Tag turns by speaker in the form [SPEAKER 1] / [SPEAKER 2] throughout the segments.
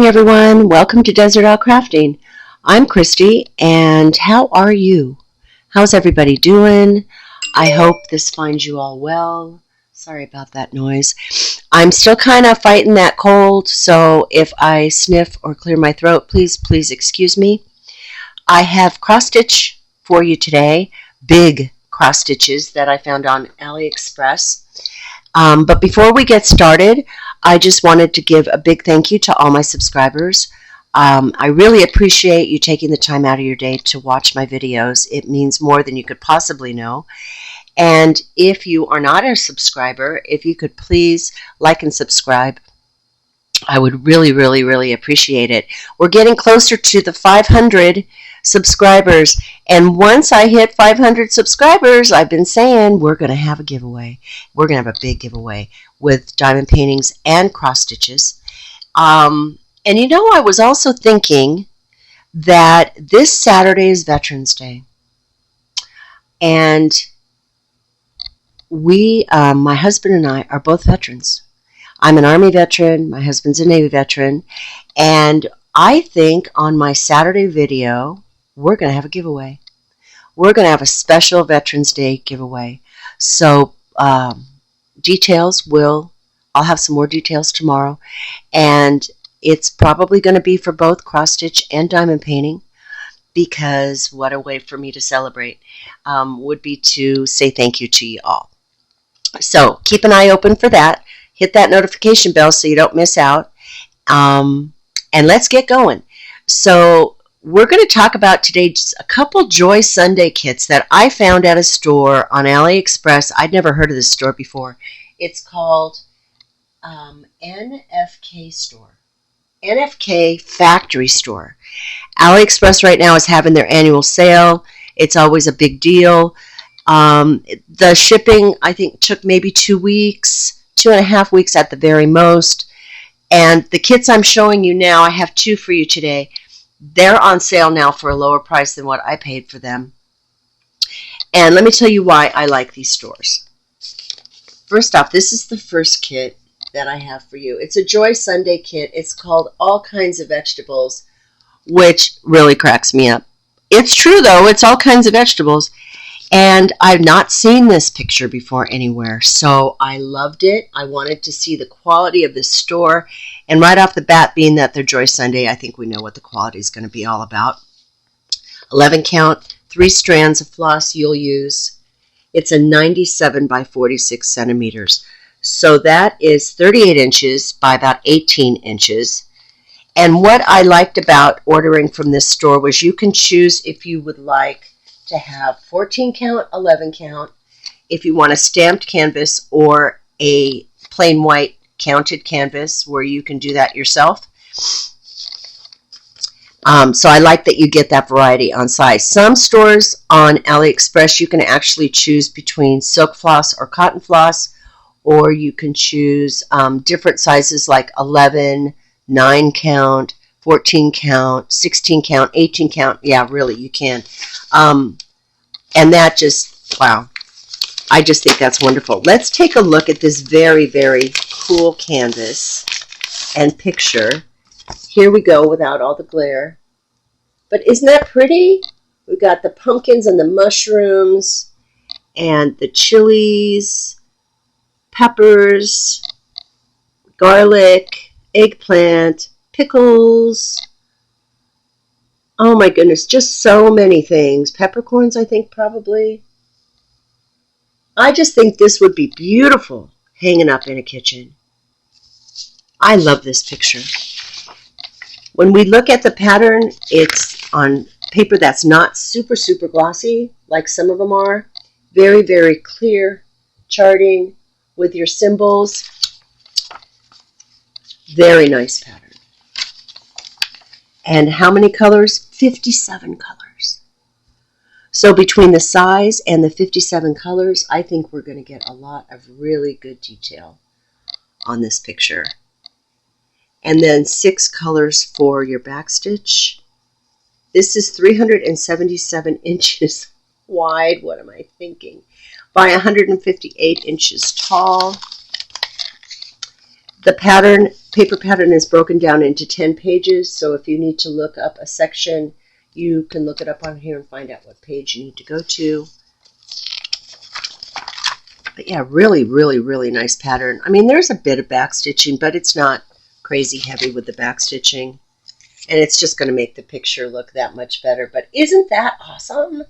[SPEAKER 1] morning, everyone. Welcome to Desert Isle Crafting. I'm Christy, and how are you? How's everybody doing? I hope this finds you all well. Sorry about that noise. I'm still kind of fighting that cold, so if I sniff or clear my throat, please excuse me. I have cross-stitch for you today, big cross-stitches that I found on Aliexpress. But before we get started, I just wanted to give a big thank you to all my subscribers. I really appreciate you taking the time out of your day to watch my videos. It means more than you could possibly know. And if you are not a subscriber, if you could please like and subscribe, I would really appreciate it. We're getting closer to the 500 subscribers, and once I hit 500 subscribers, I've been saying we're going to have a giveaway. We're going to have a big giveaway with diamond paintings and cross stitches. And you know, I was also thinking that this Saturday is Veterans Day, and my husband and I are both veterans. I'm an Army veteran, my husband's a Navy veteran, and I think on my Saturday video, we're going to have a giveaway. We're going to have a special Veterans Day giveaway. So I'll have some more details tomorrow, and it's probably going to be for both cross-stitch and diamond painting, because what a way for me to celebrate would be to say thank you to you all. So keep an eye open for that. Hit that notification bell so you don't miss out. And let's get going. So we're going to talk about today just a couple Joy Sunday kits that I found at a store on Aliexpress. I'd never heard of this store before. It's called NFK Store. NFK Factory Store. Aliexpress right now is having their annual sale. It's always a big deal. The shipping, I think, took maybe 2 weeks. 2.5 weeks at the very most. And the kits I'm showing you now, I have two for you today. They're on sale now for a lower price than what I paid for them. And let me tell you why I like these stores. First off, this is the first kit that I have for you. It's a Joy Sunday kit. It's called All Kinds of Vegetables, which really cracks me up. It's true, though. It's all kinds of vegetables. And I've not seen this picture before anywhere, so I loved it. I wanted to see the quality of this store, and right off the bat, being that they're Joy Sunday, I think we know what the quality is going to be all about. 11 count, 3 strands of floss you'll use. It's a 97 by 46 centimeters, so that is 38 inches by about 18 inches. And what I liked about ordering from this store was you can choose if you would like to have 14 count, 11 count, if you want a stamped canvas or a plain white counted canvas where you can do that yourself. So I like that you get that variety on size. Some stores on AliExpress you can actually choose between silk floss or cotton floss, or you can choose different sizes like 11, 9 count, 14 count, 16 count, 18 count. Yeah, really, you can. And that just, wow, I just think that's wonderful. Let's take a look at this very cool canvas and picture. Here we go without all the glare. But isn't that pretty? We've got the pumpkins and the mushrooms and the chilies, peppers, garlic, eggplant, pickles. Oh my goodness, just so many things. Peppercorns, I think, probably. I just think this would be beautiful hanging up in a kitchen. I love this picture. When we look at the pattern, it's on paper that's not super glossy like some of them are. Very clear charting with your symbols. Very nice pattern. And how many colors? 57 colors. So between the size and the 57 colors, I think we're going to get a lot of really good detail on this picture. And then 6 colors for your backstitch. This is 377 inches wide. What am I thinking? By 158 inches tall. The pattern paper pattern is broken down into 10 pages, so if you need to look up a section, you can look it up on here and find out what page you need to go to. But yeah, really, really, really nice pattern. I mean, there's a bit of back stitching, but it's not crazy heavy with the back stitching. And it's just going to make the picture look that much better. But isn't that awesome?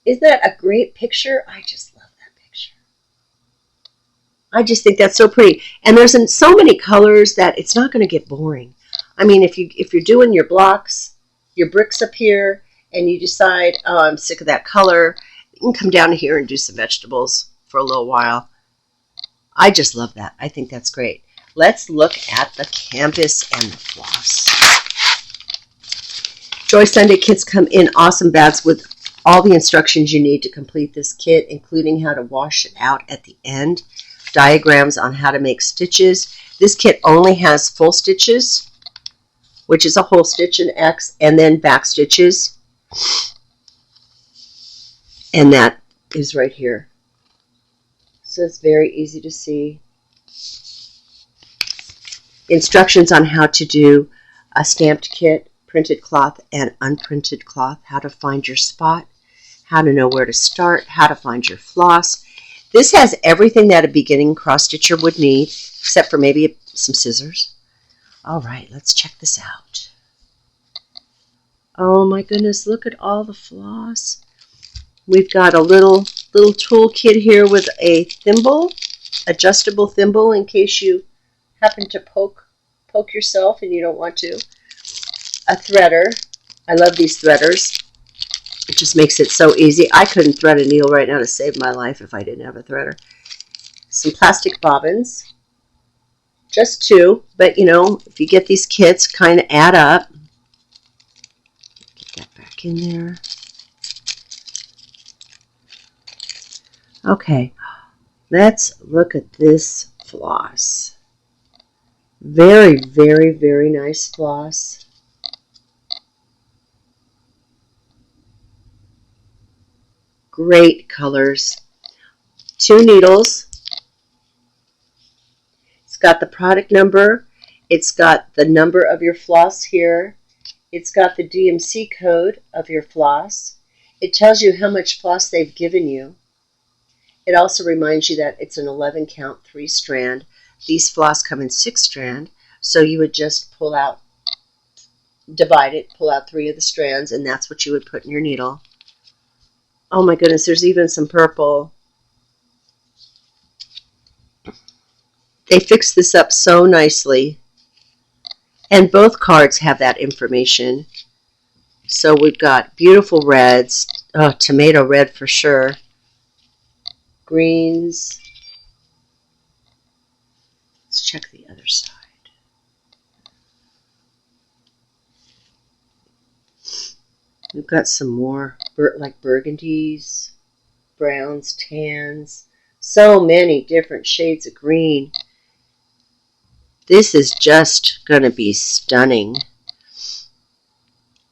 [SPEAKER 1] Isn't that a great picture? I just love that picture. I just think that's so pretty. And there's so many colors that it's not going to get boring. I mean, if you're doing your blocks, your bricks up here, and you decide, oh, I'm sick of that color, you can come down here and do some vegetables for a little while. I just love that. I think that's great. Let's look at the canvas and the floss. Joy Sunday kits come in awesome bags with all the instructions you need to complete this kit, including how to wash it out at the end, diagrams on how to make stitches. This kit only has full stitches, which is a whole stitch in X, and then back stitches. And that is right here. So it's very easy to see. Instructions on how to do a stamped kit, printed cloth and unprinted cloth, how to find your spot, how to know where to start, how to find your floss. This has everything that a beginning cross stitcher would need, except for maybe some scissors. All right, let's check this out. Oh my goodness, look at all the floss. We've got a little tool kit here with a thimble, adjustable thimble in case you happen to poke yourself and you don't want to. A threader. I love these threaders. It just makes it so easy. I couldn't thread a needle right now to save my life if I didn't have a threader. Some plastic bobbins. Just 2, but you know, if you get these kits, kind of add up. Get that back in there. Okay, let's look at this floss. Very, very, very nice floss. Great colors. 2 needles. It's got the product number. It's got the number of your floss here. It's got the DMC code of your floss. It tells you how much floss they've given you. It also reminds you that it's an 11 count 3 strand. These floss come in 6 strand, so you would just pull out, divide it, pull out 3 of the strands, and that's what you would put in your needle. Oh my goodness, there's even some purple. They fixed this up so nicely. And both cards have that information. So we've got beautiful reds, tomato red for sure, greens. Let's check the other side. We've got some more like burgundies, browns, tans, so many different shades of green. This is just going to be stunning.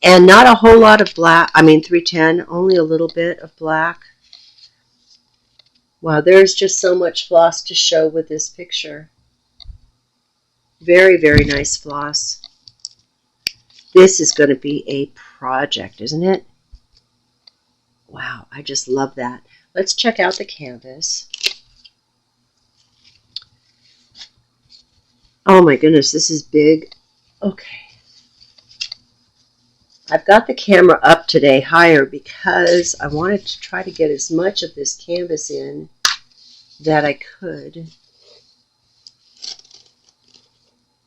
[SPEAKER 1] And not a whole lot of black. I mean 310, only a little bit of black. Wow, there's just so much floss to show with this picture. Very, very nice floss. This is going to be a project, isn't it? Wow, I just love that. Let's check out the canvas. Oh my goodness, this is big. Okay. I've got the camera up today higher because I wanted to try to get as much of this canvas in that I could.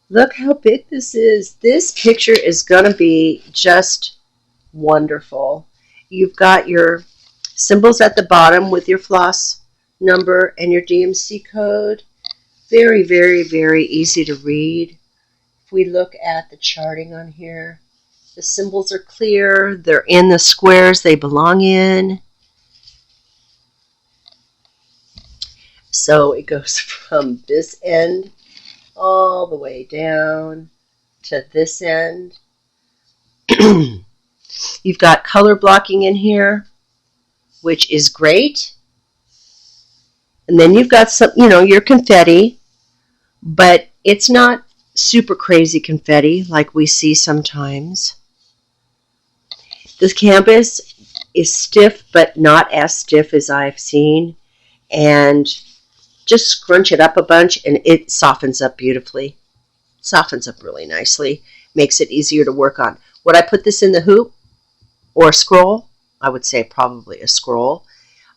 [SPEAKER 1] Look how big this is. This picture is going to be just wonderful. You've got your symbols at the bottom with your floss number and your DMC code. Very, very, very easy to read. If we look at the charting on here, the symbols are clear. They're in the squares they belong in. So it goes from this end all the way down to this end. You've got color blocking in here, which is great. And then you've got some, your confetti, but it's not super crazy confetti like we see sometimes. This canvas is stiff, but not as stiff as I've seen. And just scrunch it up a bunch and it softens up beautifully. Softens up really nicely. Makes it easier to work on. Would I put this in the hoop or a scroll? I would say probably a scroll.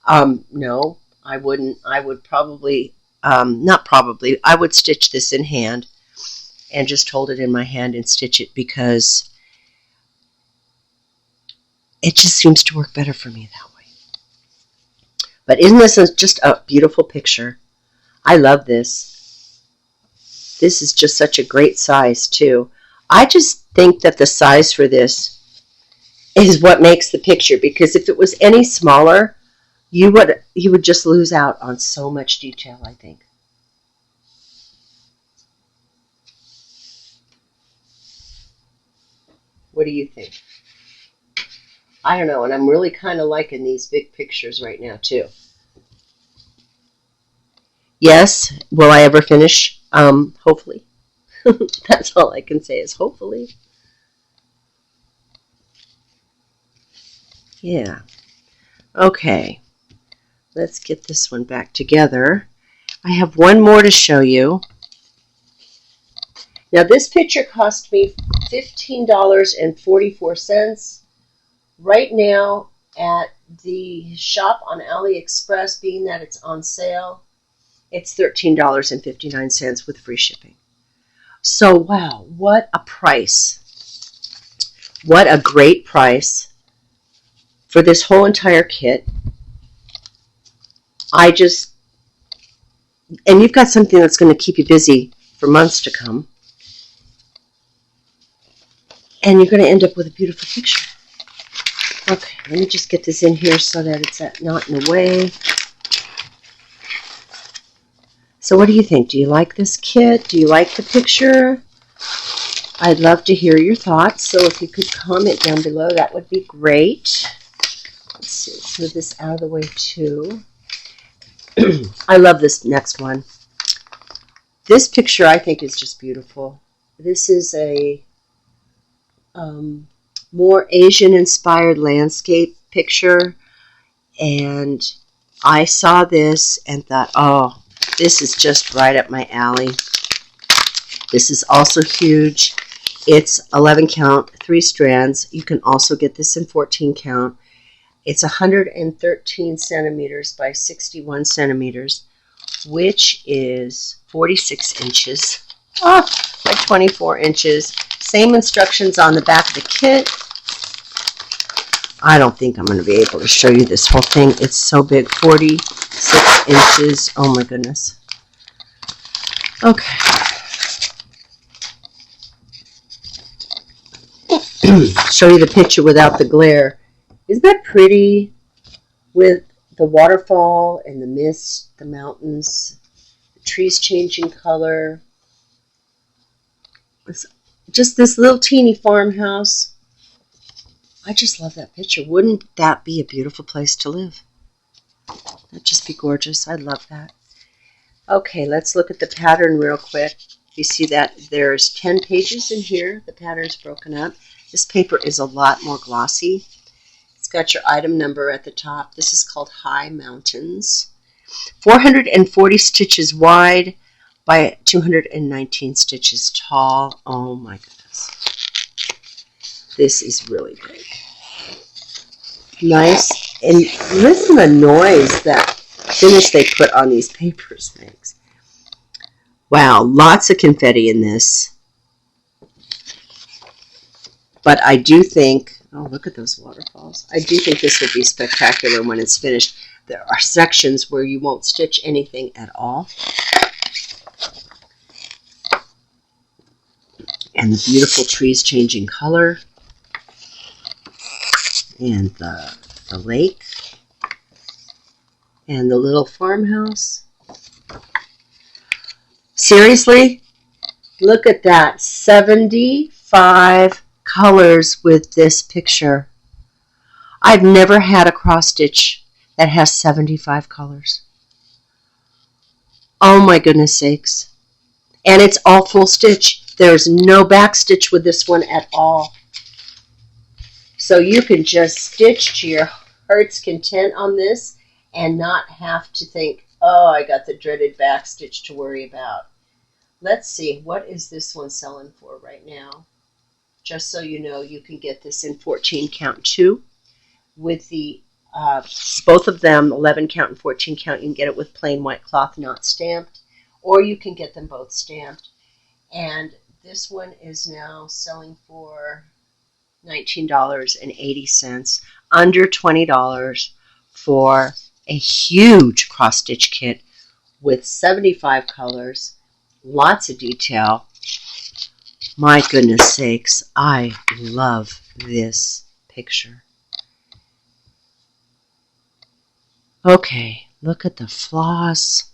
[SPEAKER 1] No, I wouldn't. I would probably, not probably, I would stitch this in hand and just hold it in my hand and stitch it because it just seems to work better for me that way. But isn't this just a beautiful picture? I love this. This is just such a great size too. I just think that the size for this is what makes the picture, because if it was any smaller, you would just lose out on so much detail, I think. What do you think? I don't know, and I'm really kind of liking these big pictures right now too. Yes, will I ever finish? Hopefully. That's all I can say is hopefully. Yeah. Okay. Let's get this one back together. I have one more to show you. Now this picture cost me $15.44. Right now at the shop on Aliexpress, being that it's on sale, it's $13.59 with free shipping. So wow, what a price. What a great price for this whole entire kit. And you've got something that's going to keep you busy for months to come. And you're going to end up with a beautiful picture. Okay, let me just get this in here so that it's not in the way. So what do you think? Do you like this kit? Do you like the picture? I'd love to hear your thoughts. So if you could comment down below, that would be great. Let's see, let's move this out of the way too. I love this next one. This picture I think is just beautiful. This is a more Asian-inspired landscape picture, and I saw this and thought, oh, this is just right up my alley. This is also huge. It's 11 count, 3 strands. You can also get this in 14 count. It's 113 centimeters by 61 centimeters, which is 46 inches by 24 inches. Same instructions on the back of the kit. I don't think I'm going to be able to show you this whole thing. It's so big, 46 inches. Oh my goodness. Okay. Show you the picture without the glare. Isn't that pretty? With the waterfall and the mist, the mountains, the trees changing color. It's just this little teeny farmhouse. I just love that picture. Wouldn't that be a beautiful place to live? That'd just be gorgeous. I love that. Okay, let's look at the pattern real quick. You see that there's 10 pages in here. The pattern's broken up. This paper is a lot more glossy. It's got your item number at the top. This is called High Mountains. 440 stitches wide by 219 stitches tall. Oh my goodness. This is really big. Nice. And listen to the noise that finish they put on these papers things. Wow, lots of confetti in this. But I do think, oh, look at those waterfalls. I do think this will be spectacular when it's finished. There are sections where you won't stitch anything at all. And the beautiful trees changing color. And the lake. And the little farmhouse. Seriously? Look at that. 75 colors with this picture. I've never had a cross stitch that has 75 colors. Oh my goodness sakes. And it's all full stitch. There's no backstitch with this one at all. So you can just stitch to your heart's content on this and not have to think, oh, I got the dreaded backstitch to worry about. Let's see, what is this one selling for right now? Just so you know, you can get this in 14 count too. With the both of them, 11 count and 14 count, you can get it with plain white cloth, not stamped, or you can get them both stamped. And this one is now selling for $19.80, under $20 for a huge cross-stitch kit with 75 colors, lots of detail. My goodness sakes, I love this picture. Okay, look at the floss.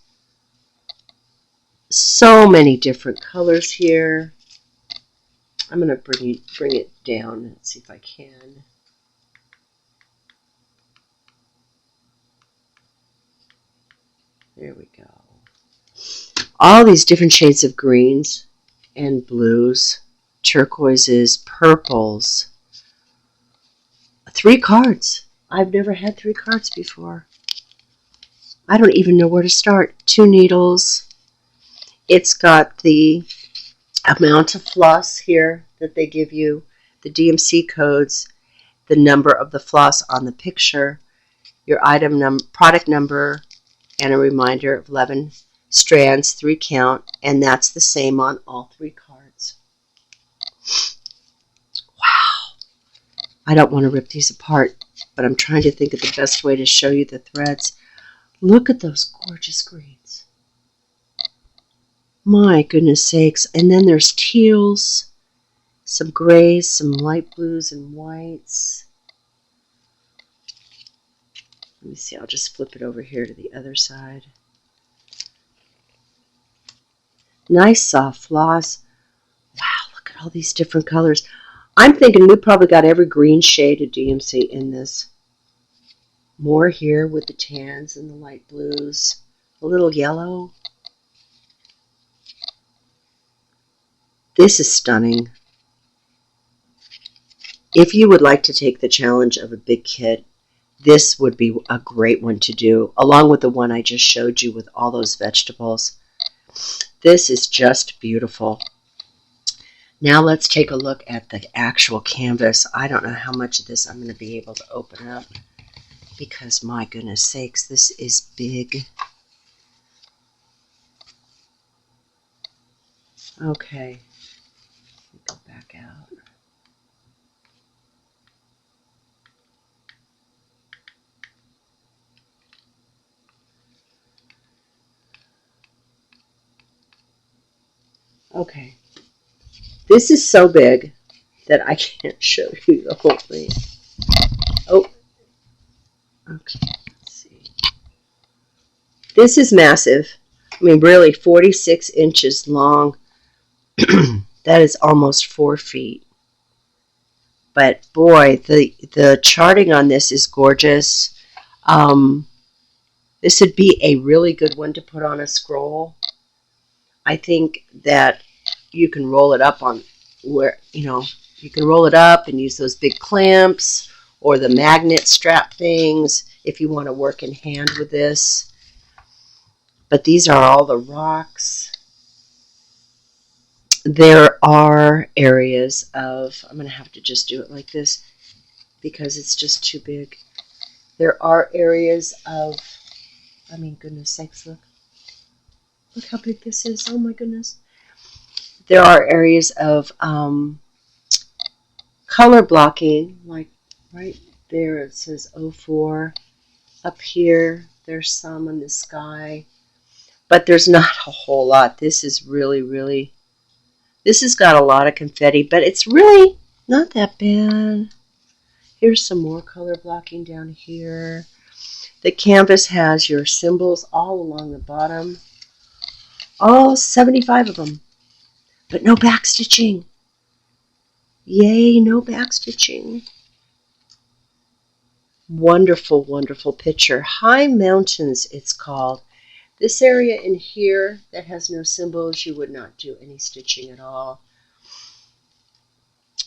[SPEAKER 1] So many different colors here. I'm going to bring it down and see if I can. There we go. All these different shades of greens and blues, turquoises, purples. 3 cards. I've never had 3 cards before. I don't even know where to start. 2 needles. It's got the amount of floss here that they give you, the DMC codes, the number of the floss on the picture, your item product number, and a reminder of 11 strands, 3 count, and that's the same on all 3 cards. Wow. I don't want to rip these apart, but I'm trying to think of the best way to show you the threads. Look at those gorgeous greens. My goodness sakes. And then there's teals, some grays, some light blues and whites. Let me see, I'll just flip it over here to the other side. Nice soft floss. Wow, look at all these different colors. I'm thinking we probably got every green shade of DMC in this. More here with the tans and the light blues. A little yellow. This is stunning. If you would like to take the challenge of a big kit, this would be a great one to do, along with the one I just showed you with all those vegetables. This is just beautiful. Now let's take a look at the actual canvas. I don't know how much of this I'm going to be able to open up because, my goodness sakes, this is big. Okay, let me go back out. Okay, this is so big that I can't show you the whole thing. Oh, okay, let's see. This is massive. I mean, really 46 inches long. That is almost 4 feet. But boy, the charting on this is gorgeous. This would be a really good one to put on a scroll. I think that you can roll it up on where, you can roll it up and use those big clamps or the magnet strap things if you want to work in hand with this. But these are all the rocks. There are areas of, I'm going to have to just do it like this because it's just too big. There are areas of, I mean, goodness sakes, look. Look how big this is. Oh my goodness. There are areas of color blocking, like right there it says 04. Up here, there's some in the sky. But there's not a whole lot. This is really, this has got a lot of confetti, but it's really not that bad. Here's some more color blocking down here. The canvas has your symbols all along the bottom. All 75 of them. But no backstitching. Yay, no backstitching. Wonderful, wonderful picture. High Mountains, it's called. This area in here that has no symbols, you would not do any stitching at all.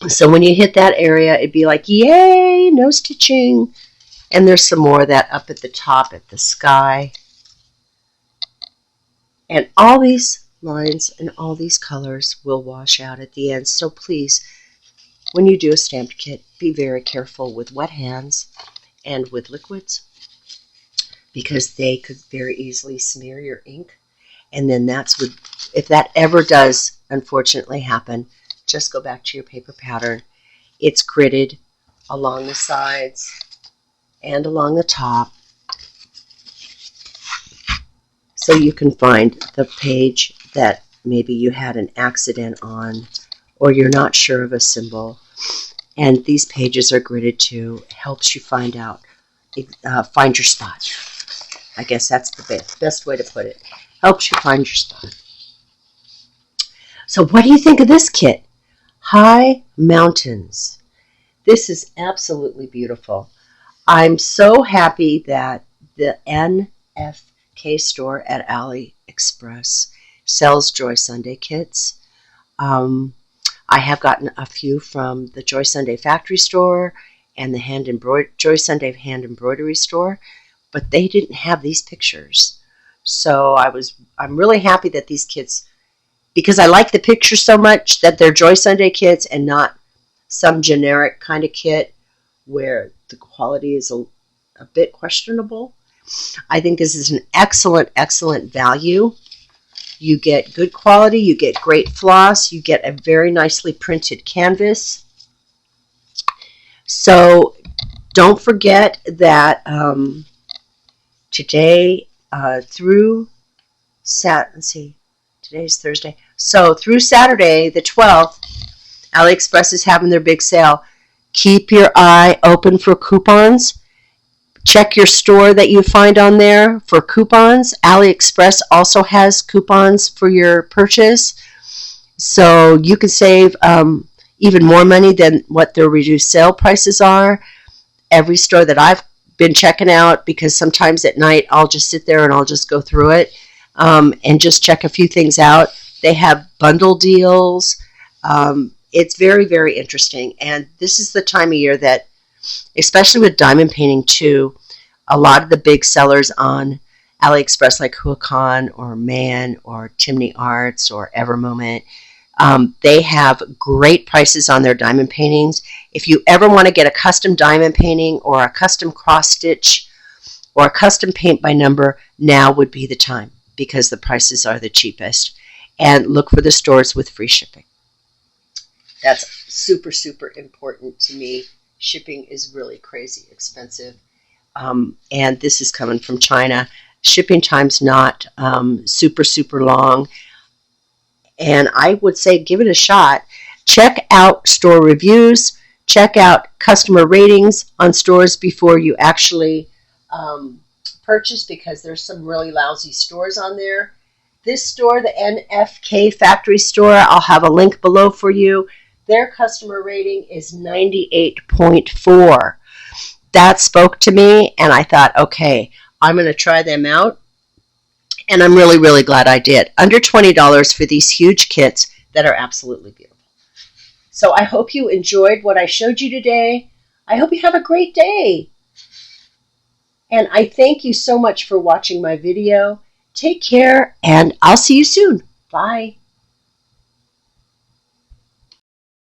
[SPEAKER 1] So when you hit that area, it'd be like, yay, no stitching. And there's some more of that up at the top at the sky. And all these lines and all these colors will wash out at the end. So please, when you do a stamped kit, be very careful with wet hands and with liquids, because they could very easily smear your ink. And then if that ever does unfortunately happen, just go back to your paper pattern. It's gridded along the sides and along the top, so you can find the page that maybe you had an accident on, or you're not sure of a symbol. And these pages are gridded too. It helps you find your spot. I guess that's the best way to put it. Helps you find your spot. So what do you think of this kit? High Mountains. This is absolutely beautiful. I'm so happy that the NFK store at Aliexpress sells Joy Sunday kits. I have gotten a few from the Joy Sunday factory store and the Joy Sunday hand embroidery store, but they didn't have these pictures. So I'm really happy that these kits, because I like the pictures so much, that they're Joy Sunday kits and not some generic kind of kit where the quality is a bit questionable. I think this is an excellent, excellent value. You get good quality, you get great floss, you get a very nicely printed canvas. So don't forget that today through today's Thursday. So through Saturday, the 12th, Aliexpress is having their big sale. Keep your eye open for coupons. Check your store that you find on there for coupons. Aliexpress also has coupons for your purchase, so you can save even more money than what their reduced sale prices are. Every store that I've been checking out, because sometimes at night I'll just sit there and I'll just go through it and just check a few things out. They have bundle deals. It's very, very interesting, and this is the time of year that, especially with diamond painting too, a lot of the big sellers on Aliexpress like Huacon or Man or Timney Arts or Evermoment, they have great prices on their diamond paintings. If you ever want to get a custom diamond painting or a custom cross stitch or a custom paint by number, now would be the time, because the prices are the cheapest. And look for the stores with free shipping. That's super, super important to me. Shipping is really crazy expensive. And this is coming from China. Shipping time's not super, super long. And I would say give it a shot. Check out store reviews. Check out customer ratings on stores before you actually purchase, because there's some really lousy stores on there. This store, the NFK factory store, I'll have a link below for you. Their customer rating is 98.4. That spoke to me, and I thought, okay, I'm going to try them out. And I'm really, really glad I did. Under $20 for these huge kits that are absolutely beautiful. So I hope you enjoyed what I showed you today. I hope you have a great day. And I thank you so much for watching my video. Take care, and I'll see you soon. Bye.